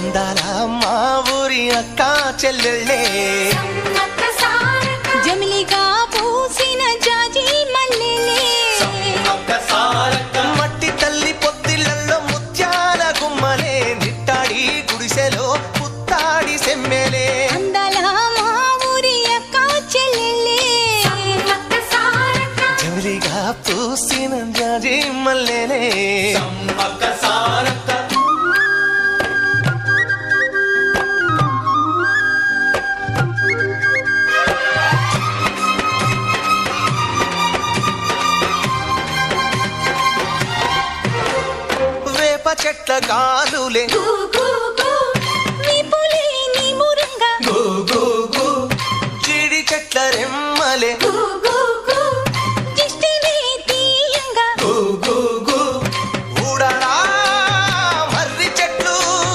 అందాల మా ఊరి అక్క చెల్లెళ్ళే జమిలిగా పూసిన జాజి మల్లెలే మట్టి తల్లి పొత్తిళ్లలో ముత్యాల గుమ్మలే నిట్టాడి గుడిసెలో పుత్తాడి సెమ్మెలే అందాల మా ఊరి అక్క చెల్లెలే జమిలిగా పూసిన జాజి మల్లెలే చెట్ల కాలులే విపులేని మురంగ జీడి చెట్ల రెమ్మలే